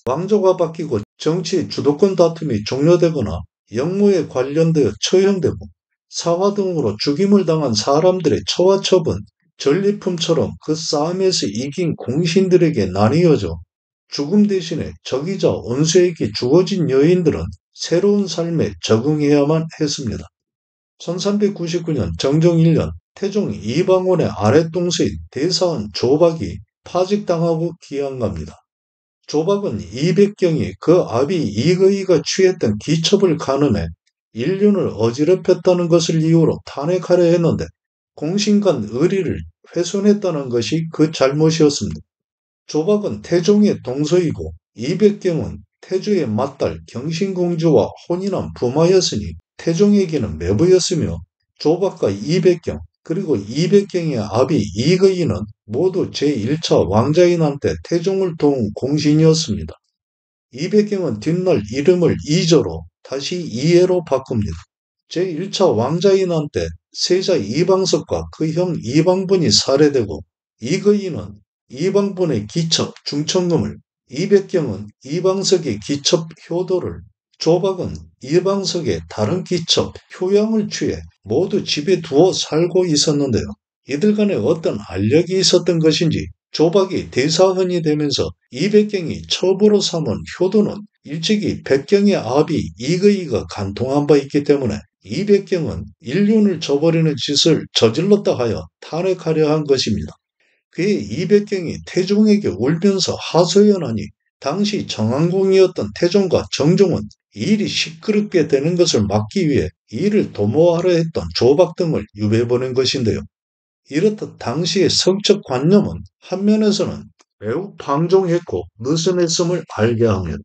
왕조가 바뀌고 정치 주도권 다툼이 종료되거나 역무에 관련되어 처형되고 사화 등으로 죽임을 당한 사람들의 처와 처분, 전리품처럼 그 싸움에서 이긴 공신들에게 나뉘어져 죽음 대신에 적이자 원수에게 주어진 여인들은 새로운 삶에 적응해야만 했습니다. 1399년 정종 1년 태종 이방원의 아랫동서인 대사원 조박이 파직당하고 기양갑니다. 조박은 이백경이 그 아비 이거이가 취했던 기첩을 간음해 인륜을 어지럽혔다는 것을 이유로 탄핵하려 했는데 공신간 의리를 훼손했다는 것이 그 잘못이었습니다. 조박은 태종의 동서이고 이백경은 태조의 맏딸 경신공주와 혼인한 부마였으니 태종에게는 매부였으며 조박과 이백경 그리고 이백경의 아비 이거이는 모두 제1차 왕자인 한때 태종을 도운 공신이었습니다. 이백경은 뒷날 이름을 이조로 다시 이해로 바꿉니다. 제1차 왕자인 한때 세자 이방석과 그 형 이방분이 살해되고 이거이는 이방분의 기첩 중천금을, 이백경은 이방석의 기첩 효도를, 조박은 이방석의 다른 기첩 효양을 취해 모두 집에 두어 살고 있었는데요. 이들 간에 어떤 알력이 있었던 것인지 조박이 대사헌이 되면서 이백경이 첩으로 삼은 효도는 일찍이 백경의 아비 이거이가 간통한 바 있기 때문에 이백경은 인륜을 저버리는 짓을 저질렀다 하여 탄핵하려 한 것입니다. 그의 이백경이 태종에게 울면서 하소연하니 당시 정한공이었던 태종과 정종은 일이 시끄럽게 되는 것을 막기 위해 이를 도모하려 했던 조박 등을 유배보낸 것인데요. 이렇듯 당시의 성적 관념은 한면에서는 매우 방종했고 느슨했음을 알게 합니다.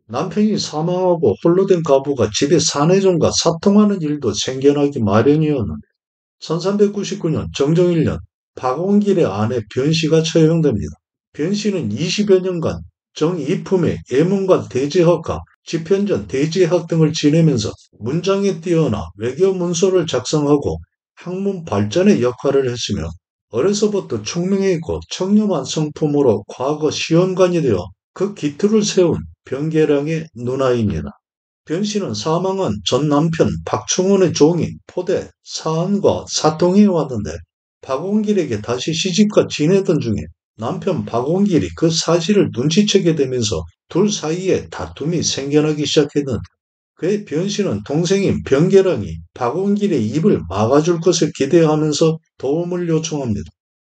남편이 사망하고 홀로 된 가부가 집에 사내종과 사통하는 일도 생겨나기 마련이었는데 1399년 정종 1년 박원길의 아내 변씨가 처형됩니다. 변씨는 20여 년간 정이품의 예문관 대제학과 집현전 대제학 등을 지내면서 문장에 뛰어나 외교 문서를 작성하고 학문 발전의 역할을 했으며 어려서부터 총명했고 청렴한 성품으로 과거 시험관이 되어 그 기틀을 세운 변계량의 누나입니다. 변씨는 사망한 전 남편 박충원의 종인 포대 사안과 사통해 왔는데 박원길에게 다시 시집가 지내던 중에 남편 박원길이 그 사실을 눈치채게 되면서 둘 사이에 다툼이 생겨나기 시작했는데 그의 변씨는 동생인 변계량이 박원길의 입을 막아줄 것을 기대하면서 도움을 요청합니다.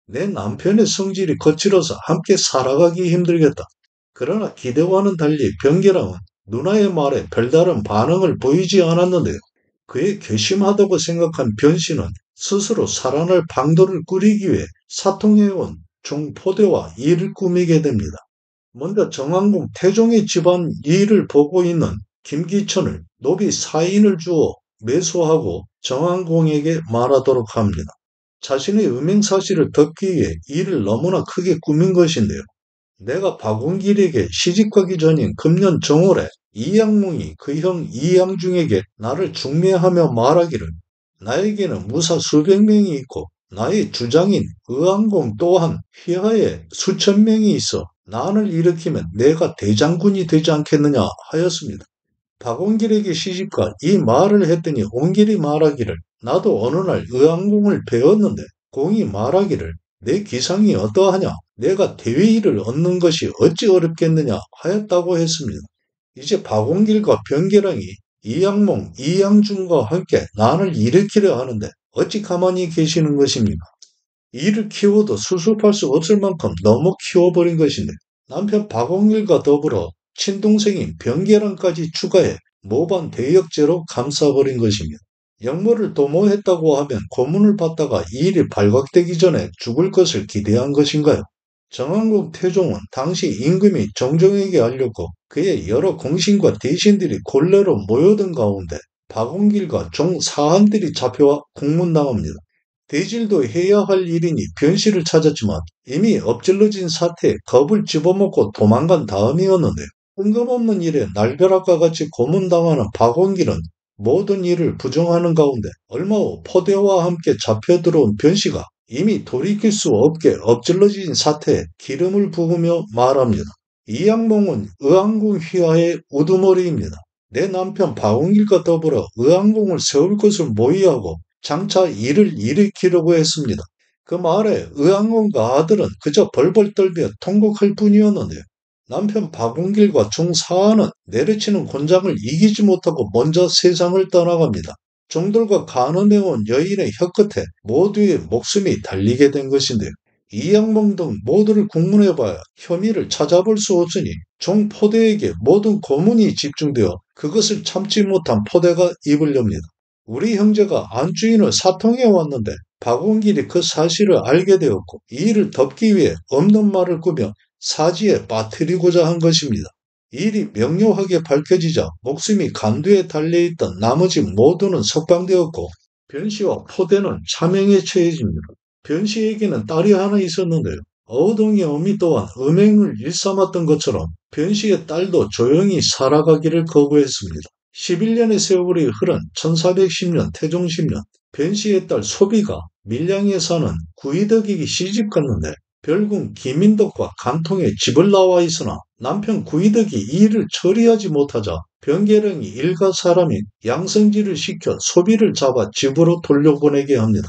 내 남편의 성질이 거칠어서 함께 살아가기 힘들겠다. 그러나 기대와는 달리 변계량은 누나의 말에 별다른 반응을 보이지 않았는데요. 그의 괘씸하다고 생각한 변씨는 스스로 살아날 방도를 꾸리기 위해 사통해온 종포대와 일을 꾸미게 됩니다. 먼저 정한공 태종의 집안 일을 보고 있는 김기천을 노비 사인을 주어 매수하고 정한공에게 말하도록 합니다. 자신의 음행사실을 덮기 위해 일을 너무나 크게 꾸민 것인데요. 내가 박원길에게 시집가기 전인 금년 정월에 이양몽이 그 형 이양중에게 나를 중매하며 말하기를 나에게는 무사 수백 명이 있고 나의 주장인 의왕공 또한 휘하에 수천 명이 있어 난을 일으키면 내가 대장군이 되지 않겠느냐 하였습니다. 박원길에게 시집가 이 말을 했더니 온길이 말하기를 나도 어느 날 의왕공을 배웠는데 공이 말하기를 내 기상이 어떠하냐 내가 대위를 얻는 것이 어찌 어렵겠느냐 하였다고 했습니다. 이제 박원길과 변계량이 이양몽, 이양준과 함께 난을 일으키려 하는데 어찌 가만히 계시는 것입니까? 이를 키워도 수습할 수 없을 만큼 너무 키워버린 것인데 남편 박원길과 더불어 친동생인 변계량까지 추가해 모반 대역죄로 감싸버린 것입니다. 역모를 도모했다고 하면 고문을 받다가 이 일이 발각되기 전에 죽을 것을 기대한 것인가요? 정한국 태종은 당시 임금이 정종에게 알렸고 그의 여러 공신과 대신들이 곤례로 모여든 가운데 박원길과 종 사한들이 잡혀와 국문당합니다. 대질도 해야 할 일이니 변씨를 찾았지만 이미 엎질러진 사태에 겁을 집어먹고 도망간 다음이었는데요. 뜬금없는 일에 날벼락과 같이 고문당하는 박원길은 모든 일을 부정하는 가운데 얼마 후 포대와 함께 잡혀 들어온 변씨가 이미 돌이킬 수 없게 엎질러진 사태에 기름을 부으며 말합니다. 이양몽은 의왕궁 휘하의 우두머리입니다. 내 남편 박웅일과 더불어 의왕궁을 세울 것을 모의하고 장차 일을 일으키려고 했습니다. 그 말에 의왕궁과 아들은 그저 벌벌 떨며 통곡할 뿐이었는데요. 남편 박웅길과 중사하는 내려치는 곤장을 이기지 못하고 먼저 세상을 떠나갑니다. 종들과 간음해온 여인의 혀끝에 모두의 목숨이 달리게 된 것인데요. 이양몽 등 모두를 국문해봐야 혐의를 찾아볼 수 없으니 종 포대에게 모든 고문이 집중되어 그것을 참지 못한 포대가 입을 엽니다. 우리 형제가 안주인을 사통해 왔는데 박원길이 그 사실을 알게 되었고 이 일을 덮기 위해 없는 말을 꾸며 사지에 빠뜨리고자 한 것입니다. 일이 명료하게 밝혀지자 목숨이 간두에 달려있던 나머지 모두는 석방되었고 변씨와 포대는 차명에 처해집니다. 변씨에게는 딸이 하나 있었는데요. 어우동의 어미 또한 음행을 일삼았던 것처럼 변씨의 딸도 조용히 살아가기를 거부했습니다. 11년의 세월이 흐른 1410년 태종 10년 변씨의 딸 소비가 밀양에 사는 구이덕에게 시집갔는데 별궁 김인덕과 간통에 집을 나와 있으나 남편 구이덕이 이 일을 처리하지 못하자 변계령이 일가 사람인 양성지를 시켜 소비를 잡아 집으로 돌려보내게 합니다.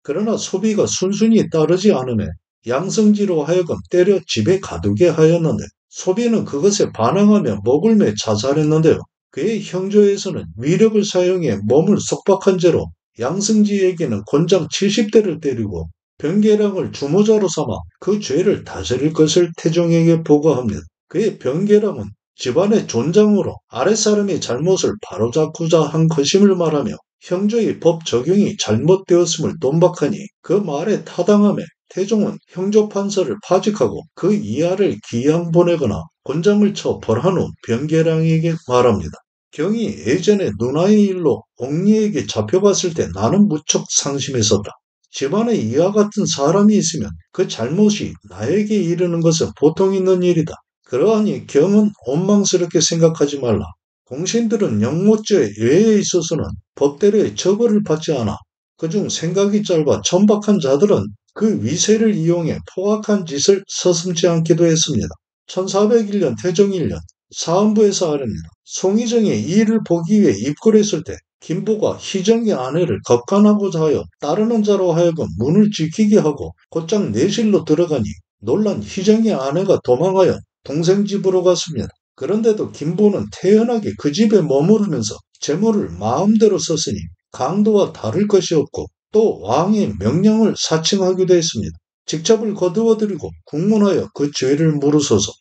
그러나 소비가 순순히 따르지 않음에 양성지로 하여금 때려 집에 가두게 하였는데 소비는 그것에 반항하며 목을 매 자살했는데요. 그의 형조에서는 위력을 사용해 몸을 속박한 죄로 양성지에게는 곤장 70대를 때리고 변계령을 주모자로 삼아 그 죄를 다스릴 것을 태종에게 보고합니다. 그의 변계령은 집안의 존장으로 아랫사람의 잘못을 바로잡고자 한 것임을 말하며 형조의 법 적용이 잘못되었음을 논박하니 그 말에 타당함에 태종은 형조판서를 파직하고 그 이하를 기양 보내거나 곤장을 쳐 벌한 후 변계량에게 말합니다. 경이 예전에 누나의 일로 옥리에게 잡혀갔을 때 나는 무척 상심했었다. 집안에 이와 같은 사람이 있으면 그 잘못이 나에게 이르는 것은 보통 있는 일이다. 그러하니 경은 원망스럽게 생각하지 말라. 공신들은 영모죄 외에 있어서는 법대로의 처벌을 받지 않아. 그중 생각이 짧아 천박한 자들은 그 위세를 이용해 포악한 짓을 서슴지 않기도 했습니다. 1401년 태종 1년 사헌부에서 아랍니다. 송희정이 이 일을 보기 위해 입궐했을 때 김보가 희정의 아내를 겁간하고자 하여 따르는 자로 하여금 문을 지키게 하고 곧장 내실로 들어가니 놀란 희정의 아내가 도망하여 동생 집으로 갔습니다. 그런데도 김보는 태연하게 그 집에 머무르면서 재물을 마음대로 썼으니 강도와 다를 것이 없고 또 왕의 명령을 사칭하기도 했습니다. 직접을 거두어들이고 국문하여 그 죄를 물으소서.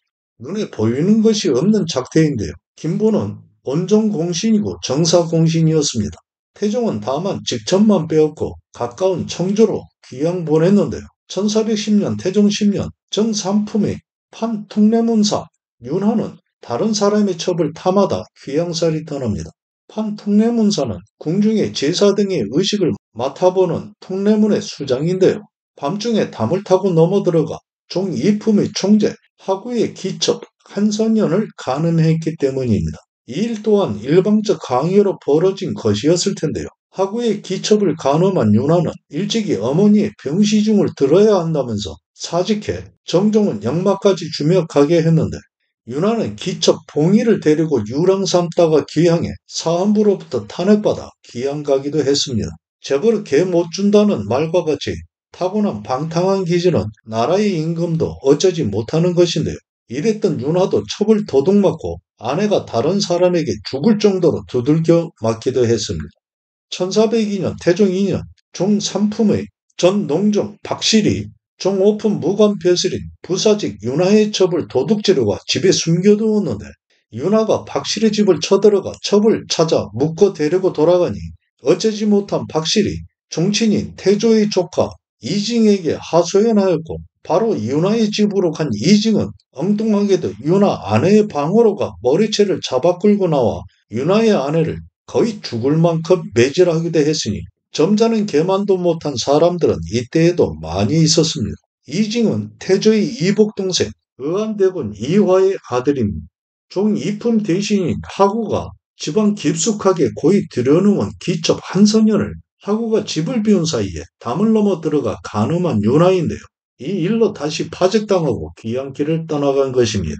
눈에 보이는 것이 없는 작태인데요. 김보는 온종공신이고 정사공신이었습니다. 태종은 다만 직천만 빼었고 가까운 청조로 귀양 보냈는데요. 1410년 태종 10년 정삼품의 판통례문사 윤하는 다른 사람의 첩을 탐하다 귀양살이 떠납니다. 판통례문사는 궁중의 제사 등의 의식을 맡아보는 통례문의 수장인데요. 밤중에 담을 타고 넘어들어가 종 이품의 총재 하구의 기첩 한선년을 간음했기 때문입니다. 이 일 또한 일방적 강요로 벌어진 것이었을 텐데요. 하구의 기첩을 간음한 윤하는 일찍이 어머니의 병시중을 들어야 한다면서 사직해 정종은 역마까지 주며 가게 했는데 윤하는 기첩 봉이를 데리고 유랑 삼다가 귀향해 사헌부로부터 탄핵받아 귀양 가기도 했습니다. 재벌을 개 못 준다는 말과 같이 타고난 방탕한 기질은 나라의 임금도 어쩌지 못하는 것인데요. 이랬던 윤하도 첩을 도둑맞고 아내가 다른 사람에게 죽을 정도로 두들겨 맞기도 했습니다. 1402년 태종 2년 종 3품의 전 농정 박실이 종 5품 무관 벼슬인 부사직 윤하의 첩을 도둑질해와 집에 숨겨두었는데 윤하가 박실의 집을 쳐들어가 첩을 찾아 묶어 데리고 돌아가니 어쩌지 못한 박실이 종친인 태조의 조카 이징에게 하소연하였고 바로 윤하의 집으로 간 이징은 엉뚱하게도 윤하 아내의 방으로 가 머리채를 잡아 끌고 나와 윤하의 아내를 거의 죽을 만큼 매질하기도 했으니 점잖은 개만도 못한 사람들은 이때에도 많이 있었습니다. 이징은 태조의 이복 동생 의안대군 이화의 아들입니다. 종 이품 대신인 하구가 집안 깊숙하게 고이 들여놓은 기첩 한선년을 하구가 집을 비운 사이에 담을 넘어 들어가 간음한 윤하인데요. 이 일로 다시 파직당하고 귀양길을 떠나간 것입니다.